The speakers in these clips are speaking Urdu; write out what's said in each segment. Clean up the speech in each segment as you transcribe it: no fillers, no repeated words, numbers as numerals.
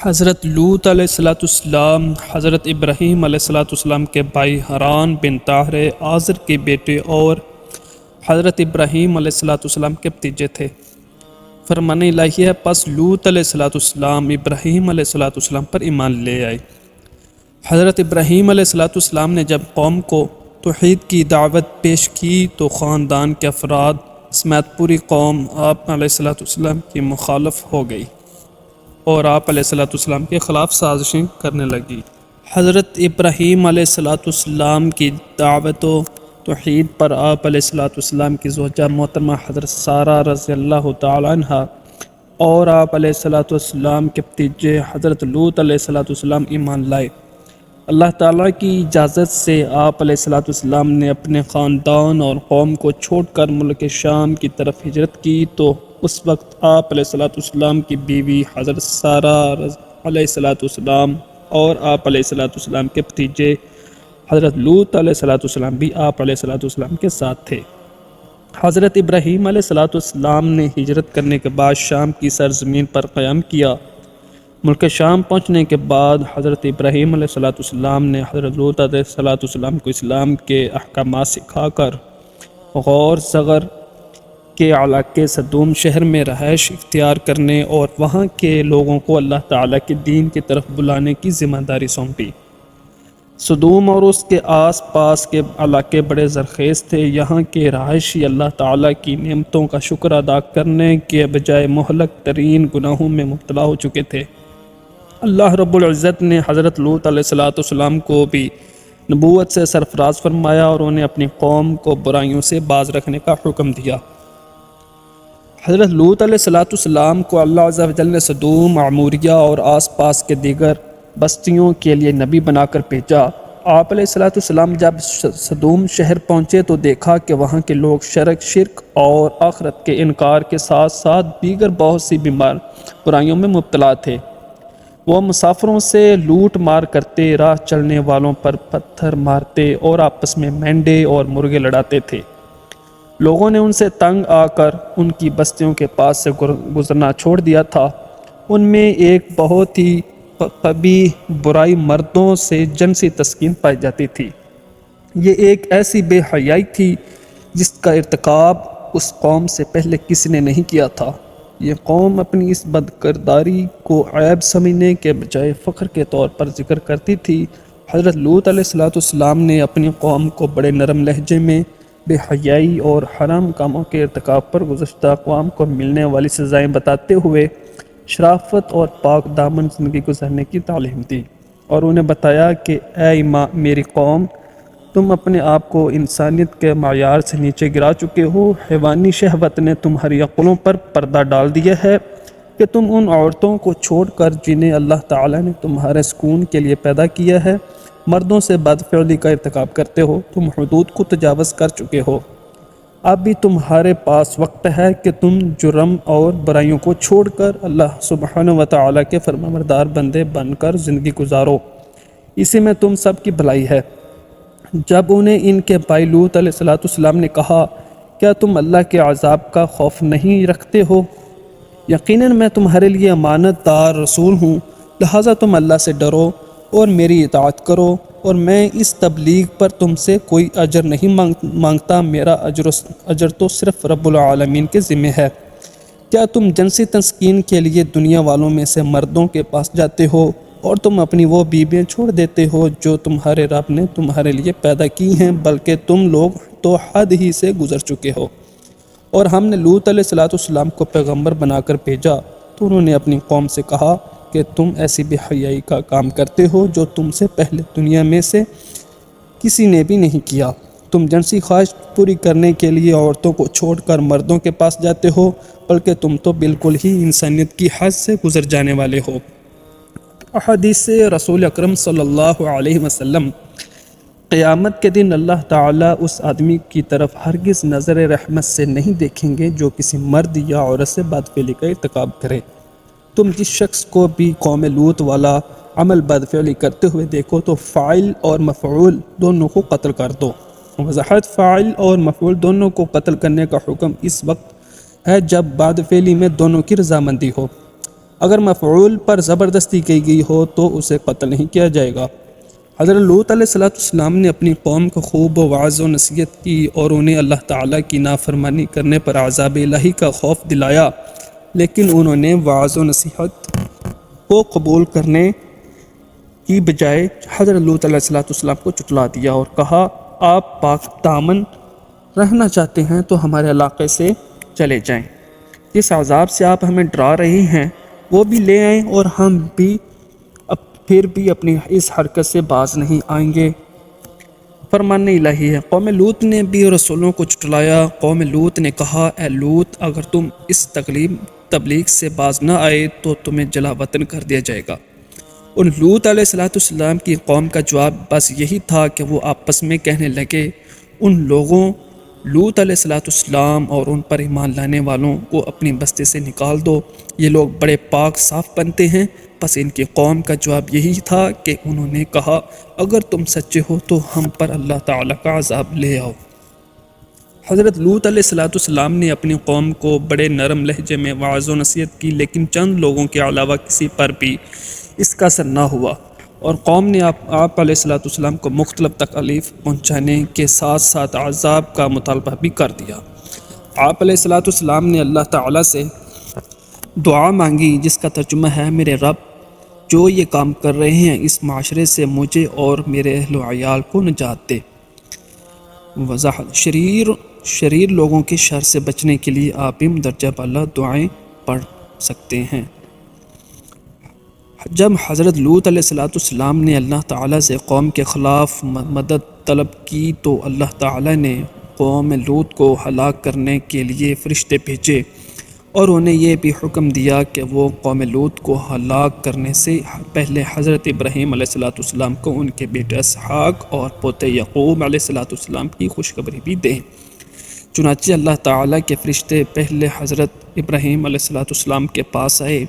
حضرت لوط علیہ السلام حضرت ابراہیم علیہ السلام کے بھائی حران بن طاہر آزر کے بیٹے اور حضرت ابراہیم علیہ السلام کے بھتیجے تھے۔ فرمان الہی ہے، پس لوط علیہ السلام ابراہیم علیہ السلام پر ایمان لے آئے۔ حضرت ابراہیم علیہ السلام نے جب قوم کو توحید کی دعوت پیش کی تو خاندان کے افراد سمیت پوری قوم آپ علیہ السلام کی مخالف ہو گئی اور آپ علیہ السلام کے خلاف سازشیں کرنے لگی۔ حضرت ابراہیم علیہ السلام کی دعوت و توحید پر آپ علیہ السلام کی زوجہ محترمہ حضرت سارہ رضی اللہ تعالی عنہ اور آپ علیہ السلام کے بھتیجے حضرت لوط علیہ السلام ایمان لائے۔ اللہ تعالیٰ کی اجازت سے آپ علیہ السلام نے اپنے خاندان اور قوم کو چھوڑ کر ملک شام کی طرف ہجرت کی تو اس وقت آپ علیہ السلام کی بیوی حضرت سارہ علیہ السلام اور آپ علیہ السلام کے بھتیجے حضرت لوط علیہ السلام بھی آپ علیہ السلام کے ساتھ تھے۔ حضرت ابراہیم علیہ السلام نے ہجرت کرنے کے بعد شام کی سرزمین پر قیام کیا۔ ملک شام پہنچنے کے بعد حضرت ابراہیم علیہ السلام نے حضرت لوط علیہ السلام کو اسلام کے احکامات سکھا کر غور زغر کے علاقے صدوم شہر میں رہائش اختیار کرنے اور وہاں کے لوگوں کو اللہ تعالیٰ کے دین کی طرف بلانے کی ذمہ داری سونپی۔ صدوم اور اس کے آس پاس کے علاقے بڑے زرخیز تھے۔ یہاں کے رہائشی اللہ تعالیٰ کی نعمتوں کا شکر ادا کرنے کے بجائے مہلک ترین گناہوں میں مبتلا ہو چکے تھے۔ اللہ رب العزت نے حضرت لوط علیہ السلام کو بھی نبوت سے سرفراز فرمایا اور انہیں اپنی قوم کو برائیوں سے باز رکھنے کا حکم دیا۔ حضرت لوط علیہ السلام کو اللہ عز و جل نے صدوم، عموریہ اور آس پاس کے دیگر بستیوں کے لیے نبی بنا کر بھیجا۔ آپ علیہ السلام جب صدوم شہر پہنچے تو دیکھا کہ وہاں کے لوگ شرک اور آخرت کے انکار کے ساتھ ساتھ دیگر بہت سی برائیوں میں مبتلا تھے۔ وہ مسافروں سے لوٹ مار کرتے، راہ چلنے والوں پر پتھر مارتے اور آپس میں مینڈے اور مرغے لڑاتے تھے۔ لوگوں نے ان سے تنگ آ کر ان کی بستیوں کے پاس سے گزرنا چھوڑ دیا تھا۔ ان میں ایک بہت ہی قبیح برائی مردوں سے جنسی تسکین پائی جاتی تھی۔ یہ ایک ایسی بے حیائی تھی جس کا ارتکاب اس قوم سے پہلے کسی نے نہیں کیا تھا۔ یہ قوم اپنی اس بدکرداری کو عیب سمجھنے کے بجائے فخر کے طور پر ذکر کرتی تھی۔ حضرت لوط علیہ السلام نے اپنی قوم کو بڑے نرم لہجے میں بے حیائی اور حرام کاموں کے ارتکاب پر گزشتہ اقوام کو ملنے والی سزائیں بتاتے ہوئے شرافت اور پاک دامن زندگی گزارنے کی تعلیم دی اور انہیں بتایا کہ اے میری قوم، تم اپنے آپ کو انسانیت کے معیار سے نیچے گرا چکے ہو۔ حیوانی شہوت نے تمہاری عقلوں پر پردہ ڈال دیا ہے کہ تم ان عورتوں کو چھوڑ کر جنہیں اللہ تعالیٰ نے تمہارے سکون کے لیے پیدا کیا ہے، مردوں سے بدفعلی کا ارتکاب کرتے ہو۔ تم حدود کو تجاوز کر چکے ہو۔ اب بھی تمہارے پاس وقت ہے کہ تم جرم اور برائیوں کو چھوڑ کر اللہ سبحانہ و تعالیٰ کے فرمانبردار بندے بن کر زندگی گزارو، اسی میں تم سب کی بھلائی ہے۔ جب انہیں ان کے بھائی لوط علیہ السلام نے کہا، کیا تم اللہ کے عذاب کا خوف نہیں رکھتے ہو؟ یقیناً میں تمہارے لیے امانت دار رسول ہوں، لہٰذا تم اللہ سے ڈرو اور میری اطاعت کرو، اور میں اس تبلیغ پر تم سے کوئی اجر نہیں مانگتا، میرا اجر تو صرف رب العالمین کے ذمہ ہے۔ کیا تم جنسی تسکین کے لیے دنیا والوں میں سے مردوں کے پاس جاتے ہو اور تم اپنی وہ بیویاں چھوڑ دیتے ہو جو تمہارے رب نے تمہارے لیے پیدا کی ہیں، بلکہ تم لوگ تو حد ہی سے گزر چکے ہو۔ اور ہم نے لوط علیہ السلام کو پیغمبر بنا کر بھیجا تو انہوں نے اپنی قوم سے کہا کہ تم ایسی بے حیائی کا کام کرتے ہو جو تم سے پہلے دنیا میں سے کسی نے بھی نہیں کیا۔ تم جنسی خواہش پوری کرنے کے لیے عورتوں کو چھوڑ کر مردوں کے پاس جاتے ہو، بلکہ تم تو بالکل ہی انسانیت کی حد سے گزر جانے والے ہو۔ احادیث رسول اکرم صلی اللہ علیہ وسلم، قیامت کے دن اللہ تعالیٰ اس آدمی کی طرف ہرگز نظر رحمت سے نہیں دیکھیں گے جو کسی مرد یا عورت سے بدفعلی کا ارتکاب کرے۔ تم جس شخص کو بھی قوم لوط والا عمل بدفعلی کرتے ہوئے دیکھو تو فاعل اور مفعول دونوں کو قتل کر دو۔ وضاحت: فاعل اور مفعول دونوں کو قتل کرنے کا حکم اس وقت ہے جب بدفعلی میں دونوں کی رضامندی ہو۔ اگر مفعول پر زبردستی کی گئی ہو تو اسے قتل نہیں کیا جائے گا۔ حضرت لوط علیہ السلام نے اپنی قوم کو خوب وعظ و نصیحت کی اور انہیں اللہ تعالیٰ کی نافرمانی کرنے پر عذاب الہی کا خوف دلایا، لیکن انہوں نے وعظ و نصیحت کو قبول کرنے کی بجائے حضرت لوط علیہ السلام کو جھٹلا دیا اور کہا، آپ پاک دامن رہنا چاہتے ہیں تو ہمارے علاقے سے چلے جائیں، جس عذاب سے آپ ہمیں ڈرا رہی ہیں وہ بھی لے آئیں اور ہم بھی پھر بھی اپنی اس حرکت سے باز نہیں آئیں گے۔ فرمان الہی ہے۔ قوم لوط نے بھی رسولوں کو جھٹلایا۔ قوم لوط نے کہا، اے لوط، اگر تم اس تبلیغ سے باز نہ آئے تو تمہیں جلا وطن کر دیا جائے گا۔ ان لوط علیہ السلام کی قوم کا جواب بس یہی تھا کہ وہ آپس میں کہنے لگے، ان لوگوں لوط علیہ السلام اور ان پر ایمان لانے والوں کو اپنی بستی سے نکال دو، یہ لوگ بڑے پاک صاف بنتے ہیں۔ بس ان کی قوم کا جواب یہی تھا کہ انہوں نے کہا، اگر تم سچے ہو تو ہم پر اللہ تعالیٰ کا عذاب لے آؤ۔ حضرت لوط علیہ السلام نے اپنی قوم کو بڑے نرم لہجے میں وعظ و نصیحت کی، لیکن چند لوگوں کے علاوہ کسی پر بھی اس کا اثر نہ ہوا، اور قوم نے آپ علیہ السلام کو مختلف تکالیف پہنچانے کے ساتھ ساتھ عذاب کا مطالبہ بھی کر دیا۔ آپ علیہ السلام نے اللہ تعالیٰ سے دعا مانگی، جس کا ترجمہ ہے، میرے رب، جو یہ کام کر رہے ہیں اس معاشرے سے مجھے اور میرے اہل و عیال کو نجات دے۔ وضاحت: شریر لوگوں کے شر سے بچنے کے لیے آپ بھی مندرجہ بالا دعائیں پڑھ سکتے ہیں۔ جب حضرت لوط علیہ السلام نے اللہ تعالیٰ سے قوم کے خلاف مدد طلب کی تو اللہ تعالیٰ نے قوم لوط کو ہلاک کرنے کے لیے فرشتے بھیجے، اور انہیں یہ بھی حکم دیا کہ وہ قوم لوط کو ہلاک کرنے سے پہلے حضرت ابراہیم علیہ السلام کو ان کے بیٹے اسحاق اور پوتے یعقوب علیہ السلام کی خوشخبری بھی دیں۔ چنانچہ اللہ تعالیٰ کے فرشتے پہلے حضرت ابراہیم علیہ السلام کے پاس آئے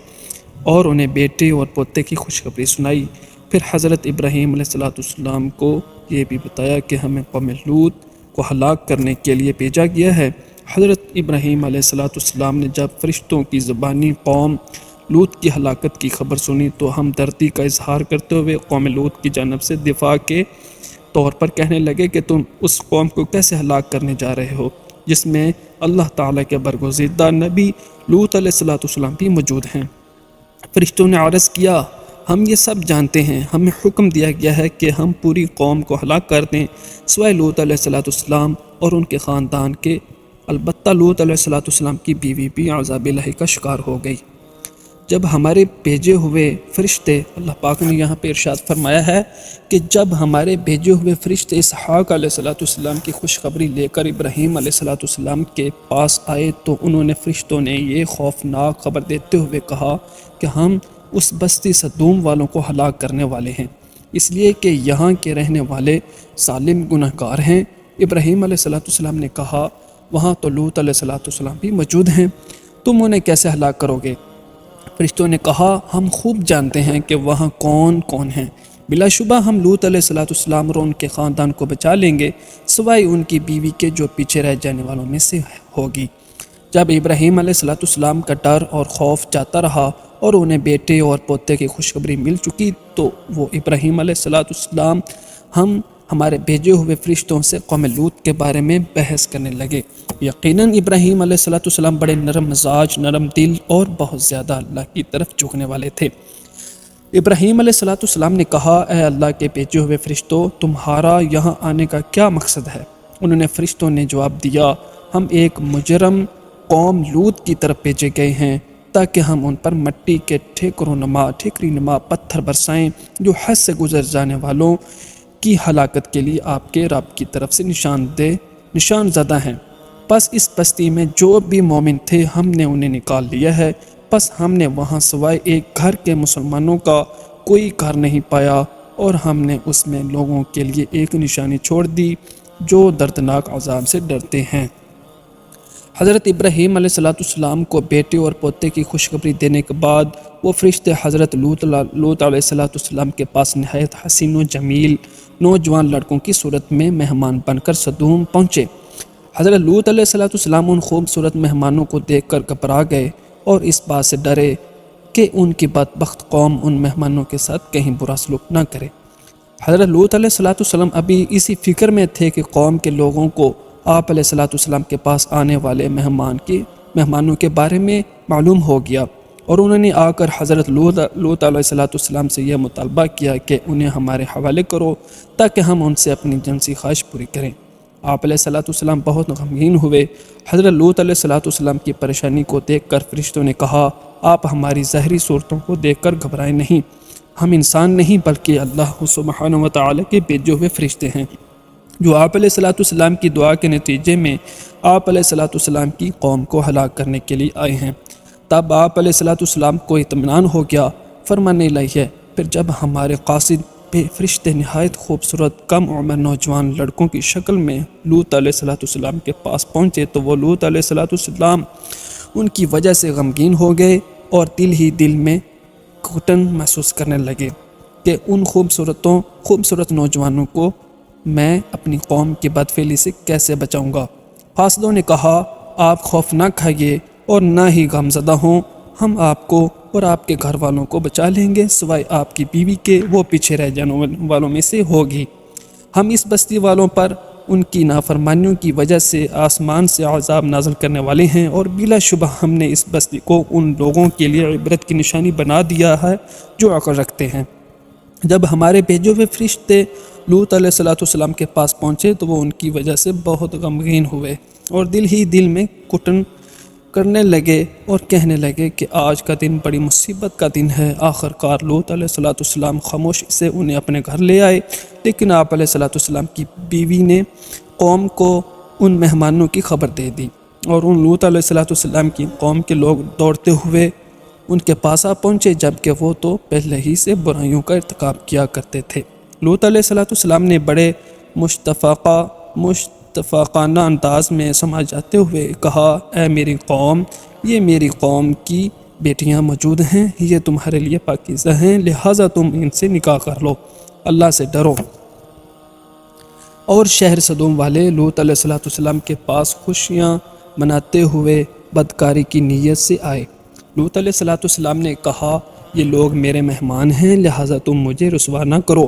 اور انہیں بیٹے اور پوتے کی خوشخبری سنائی۔ پھر حضرت ابراہیم علیہ السلام کو یہ بھی بتایا کہ ہمیں قوم لوط کو ہلاک کرنے کے لیے بھیجا گیا ہے۔ حضرت ابراہیم علیہ السلام نے جب فرشتوں کی زبانی قوم لوط کی ہلاکت کی خبر سنی تو ہمدردی کا اظہار کرتے ہوئے قوم لوط کی جانب سے دفاع کے طور پر کہنے لگے کہ تم اس قوم کو کیسے ہلاک کرنے جا رہے ہو جس میں اللہ تعالیٰ کے برگزیدہ نبی لوط علیہ السلام بھی موجود ہیں۔ فرشتوں نے عرض کیا، ہم یہ سب جانتے ہیں، ہمیں حکم دیا گیا ہے کہ ہم پوری قوم کو ہلاک کر دیں سوائے لوط علیہ السلام اور ان کے خاندان کے۔ البتہ لوط علیہ السلام کی بیوی بھی عذاب الہی کا شکار ہو گئی۔ جب ہمارے بھیجے ہوئے فرشتے، اللہ پاک نے یہاں پہ ارشاد فرمایا ہے کہ جب ہمارے بھیجے ہوئے فرشتے اسحاق علیہ السلام کی خوشخبری لے کر ابراہیم علیہ السلام کے پاس آئے تو انہوں نے فرشتوں نے یہ خوفناک خبر دیتے ہوئے کہا کہ ہم اس بستی صدوم والوں کو ہلاک کرنے والے ہیں، اس لیے کہ یہاں کے رہنے والے ظالم گنہگار ہیں۔ ابراہیم علیہ السلام نے کہا، وہاں تو لوط علیہ السلام بھی موجود ہیں، تم انہیں کیسے ہلاک کرو گے؟ فرشتوں نے کہا، ہم خوب جانتے ہیں کہ وہاں کون کون ہیں، بلا شبہ ہم لوط علیہ السلام اور ان کے خاندان کو بچا لیں گے سوائے ان کی بیوی کے جو پیچھے رہ جانے والوں میں سے ہوگی۔ جب ابراہیم علیہ السلام کا ڈر اور خوف جاتا رہا اور انہیں بیٹے اور پوتے کی خوشخبری مل چکی تو وہ ابراہیم علیہ السلام ہمارے بھیجے ہوئے فرشتوں سے قوم لوط کے بارے میں بحث کرنے لگے۔ یقیناً ابراہیم علیہ السلام بڑے نرم مزاج، نرم دل اور بہت زیادہ اللہ کی طرف جھکنے والے تھے۔ ابراہیم علیہ السلام نے کہا، اے اللہ کے بھیجے ہوئے فرشتوں، تمہارا یہاں آنے کا کیا مقصد ہے؟ انہوں نے فرشتوں نے جواب دیا، ہم ایک مجرم قوم لوط کی طرف بھیجے گئے ہیں تاکہ ہم ان پر مٹی کے ٹھیکری نما پتھر برسائیں جو حد سے گزر جانے والوں کی ہلاکت کے لیے آپ کے رب کی طرف سے نشان زدہ ہیں۔ پس اس بستی میں جو بھی مومن تھے ہم نے انہیں نکال لیا ہے، پس ہم نے وہاں سوائے ایک گھر کے مسلمانوں کا کوئی گھر نہیں پایا، اور ہم نے اس میں لوگوں کے لیے ایک نشانی چھوڑ دی جو دردناک عذاب سے ڈرتے ہیں۔ حضرت ابراہیم علیہ السلام کو بیٹے اور پوتے کی خوشخبری دینے کے بعد وہ فرشتے حضرت لوط علیہ السلام کے پاس نہایت حسین و جمیل نوجوان لڑکوں کی صورت میں مہمان بن کر صدوم پہنچے۔ حضرت لوط علیہ السلام ان خوبصورت مہمانوں کو دیکھ کر گھبرا گئے اور اس بات سے ڈرے کہ ان کی بدبخت قوم ان مہمانوں کے ساتھ کہیں برا سلوک نہ کرے۔ حضرت لوط علیہ السلام ابھی اسی فکر میں تھے کہ قوم کے لوگوں کو آپ علیہ السلام کے پاس آنے والے مہمانوں کے بارے میں معلوم ہو گیا، اور انہوں نے آ کر حضرت لوط علیہ السلام سے یہ مطالبہ کیا کہ انہیں ہمارے حوالے کرو تاکہ ہم ان سے اپنی جنسی خواہش پوری کریں۔ آپ علیہ السلام بہت غمگین ہوئے۔ حضرت لوط علیہ السلام کی پریشانی کو دیکھ کر فرشتوں نے کہا، آپ ہماری ظاہری صورتوں کو دیکھ کر گھبرائیں نہیں، ہم انسان نہیں بلکہ اللہ سبحانہ و تعالیٰ کے بھیجے ہوئے فرشتے ہیں جو آپ علیہ السلام کی دعا کے نتیجے میں آپ علیہ السلام کی قوم کو ہلاک کرنے کے لیے آئے ہیں۔ تب آپ علیہ السلام کو اطمینان ہو گیا۔ فرمان الہی ہے، پھر جب ہمارے قاصد پہ فرشتے نہایت خوبصورت کم عمر نوجوان لڑکوں کی شکل میں لوط علیہ السلام کے پاس پہنچے تو وہ لوط علیہ السلام ان کی وجہ سے غمگین ہو گئے اور دل ہی دل میں گھٹن محسوس کرنے لگے کہ ان خوبصورت نوجوانوں کو میں اپنی قوم کی بدفعلی سے کیسے بچاؤں گا۔ قاصدوں نے کہا، آپ خوف نہ کھائیے اور نہ ہی غمزدہ ہوں، ہم آپ کو اور آپ کے گھر والوں کو بچا لیں گے، سوائے آپ کی بیوی کے، وہ پیچھے رہ جانے والوں میں سے ہوگی۔ ہم اس بستی والوں پر ان کی نافرمانیوں کی وجہ سے آسمان سے عذاب نازل کرنے والے ہیں، اور بلا شبہ ہم نے اس بستی کو ان لوگوں کے لیے عبرت کی نشانی بنا دیا ہے جو عقل رکھتے ہیں۔ جب ہمارے بھیجے ہوئے فرشتے لوط علیہ السلام کے پاس پہنچے تو وہ ان کی وجہ سے بہت غمگین ہوئے اور دل ہی دل میں کٹن کرنے لگے اور کہنے لگے کہ آج کا دن بڑی مصیبت کا دن ہے۔ آخر کار لوط علیہ السلام خاموشی سے انہیں اپنے گھر لے آئے، لیکن آپ علیہ السلام کی بیوی نے قوم کو ان مہمانوں کی خبر دے دی، اور ان لوط علیہ السلام کی قوم کے لوگ دوڑتے ہوئے ان کے پاس آ پہنچے، جبکہ وہ تو پہلے ہی سے برائیوں کا ارتکاب کیا کرتے تھے۔ لوط علیہ السلام نے بڑے مشفقانہ انداز میں سمجھاتے ہوئے کہا، اے میری قوم، یہ میری قوم کی بیٹیاں موجود ہیں، یہ تمہارے لیے پاکیزہ ہیں، لہٰذا تم ان سے نکاح کر لو، اللہ سے ڈرو۔ اور شہر صدوم والے لوط علیہ السلام کے پاس خوشیاں مناتے ہوئے بدکاری کی نیت سے آئے۔ لوط علیہ السلام نے کہا، یہ لوگ میرے مہمان ہیں، لہٰذا تم مجھے رسوا نہ کرو،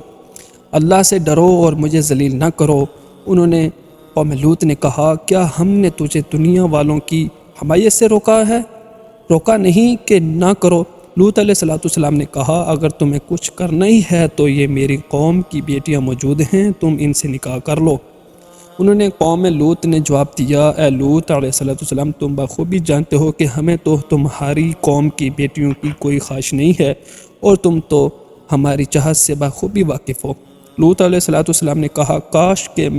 اللہ سے ڈرو اور مجھے ذلیل نہ کرو۔ انہوں نے قوم لوط نے کہا، کیا ہم نے تجھے دنیا والوں کی حمایت سے روکا نہیں کہ نہ کرو؟ لوط علیہ السلام نے کہا، اگر تمہیں کچھ کرنا ہی ہے تو یہ میری قوم کی بیٹیاں موجود ہیں، تم ان سے نکاح کر لو۔ انہوں نے قوم لوط نے جواب دیا، اے لوط علیہ السلام، تم بخوبی جانتے ہو کہ ہمیں تو تمہاری قوم کی بیٹیوں کی کوئی خواہش نہیں ہے، اور تم تو ہماری چاہت سے بخوبی واقف ہو۔ لوط علیہ السلام نے کہا، کاش کہ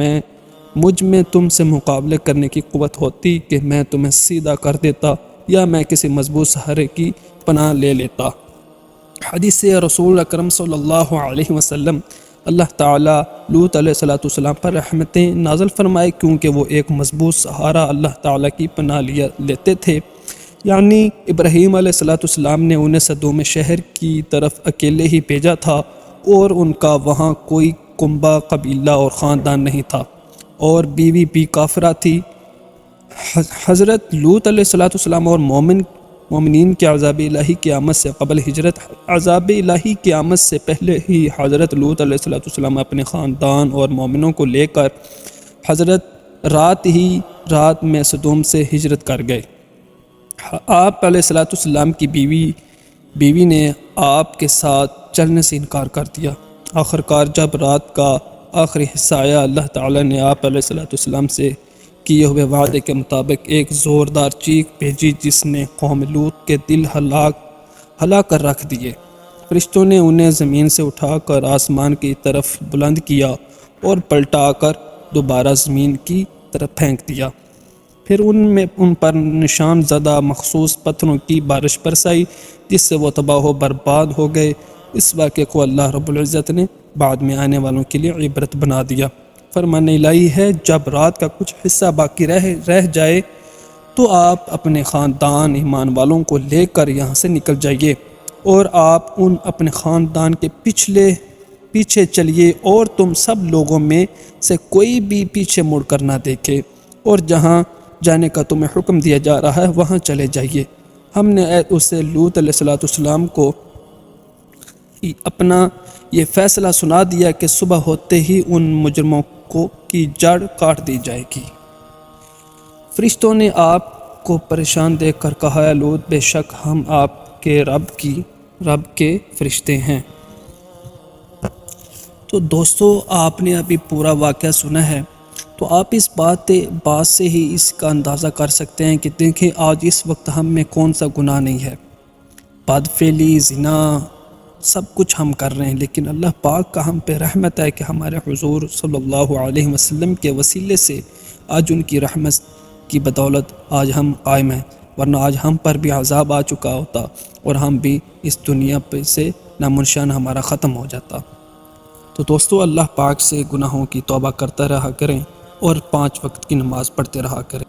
مجھ میں تم سے مقابلے کرنے کی قوت ہوتی کہ میں تمہیں سیدھا کر دیتا یا میں کسی مضبوط سہارے کی پناہ لے لیتا۔ حدیث رسول اکرم صلی اللہ علیہ وسلم، اللہ تعالیٰ لوط علیہ السلام پر رحمتیں نازل فرمائے کیونکہ وہ ایک مضبوط سہارا اللہ تعالیٰ کی پناہ لیتے تھے، یعنی ابراہیم علیہ السلام نے انہیں صدوم شہر کی طرف اکیلے ہی بھیجا تھا، اور ان کا وہاں کوئی کنبہ، قبیلہ اور خاندان نہیں تھا، اور بیوی بھی کافرہ تھی۔ حضرت لوط علیہ السلام اور مومنین کے عذاب الہی کی آمد سے قبل ہجرت، عذاب الہی کی آمد سے پہلے ہی حضرت لوط علیہ السلام اپنے خاندان اور مومنوں کو لے کر حضرت رات میں صدوم سے ہجرت کر گئے۔ آپ علیہ السلام کی بیوی نے آپ کے ساتھ چلنے سے انکار کر دیا۔ آخر کار جب رات کا آخری حصہ آیا، اللہ تعالیٰ نے آپ علیہ السلام سے کیے ہوئے وعدے کے مطابق ایک زوردار چیخ بھیجی جس نے قوم لوط کے دل ہلا کر رکھ دیے۔ فرشتوں نے انہیں زمین سے اٹھا کر آسمان کی طرف بلند کیا اور پلٹا کر دوبارہ زمین کی طرف پھینک دیا۔ پھر ان پر نشان زدہ مخصوص پتھروں کی بارش برسائی جس سے وہ تباہ و برباد ہو گئے۔ اس واقعے کو اللہ رب العزت نے بعد میں آنے والوں کے لیے عبرت بنا دیا۔ فرمان الہی ہے، جب رات کا کچھ حصہ باقی رہ جائے تو آپ اپنے خاندان ایمان والوں کو لے کر یہاں سے نکل جائیے، اور آپ اپنے خاندان کے پیچھے چلیے، اور تم سب لوگوں میں سے کوئی بھی پیچھے مڑ کر نہ دیکھے، اور جہاں جانے کا تمہیں حکم دیا جا رہا ہے وہاں چلے جائیے، ہم نے اسے لوط علیہ السلام کو اپنا یہ فیصلہ سنا دیا کہ صبح ہوتے ہی ان مجرموں کی جڑ کاٹ دی جائے گی۔ فرشتوں نے آپ کو پریشان دیکھ کر کہا، اے لوط، بے شک ہم آپ کے رب کے فرشتے ہیں۔ تو دوستو، آپ نے ابھی پورا واقعہ سنا ہے، تو آپ اس بات سے ہی اس کا اندازہ کر سکتے ہیں کہ دیکھیں آج اس وقت ہم میں کون سا گناہ نہیں ہے۔ بدفعلی، زنا، سب کچھ ہم کر رہے ہیں، لیکن اللہ پاک کا ہم پہ رحمت ہے کہ ہمارے حضور صلی اللہ علیہ وسلم کے وسیلے سے آج ان کی رحمت کی بدولت آج ہم قائم ہیں، ورنہ آج ہم پر بھی عذاب آ چکا ہوتا اور ہم بھی اس دنیا پہ سے نامنشان ہمارا ختم ہو جاتا۔ تو دوستو، اللہ پاک سے گناہوں کی توبہ کرتا رہا کریں اور 5 وقت کی نماز پڑھتے رہا کریں۔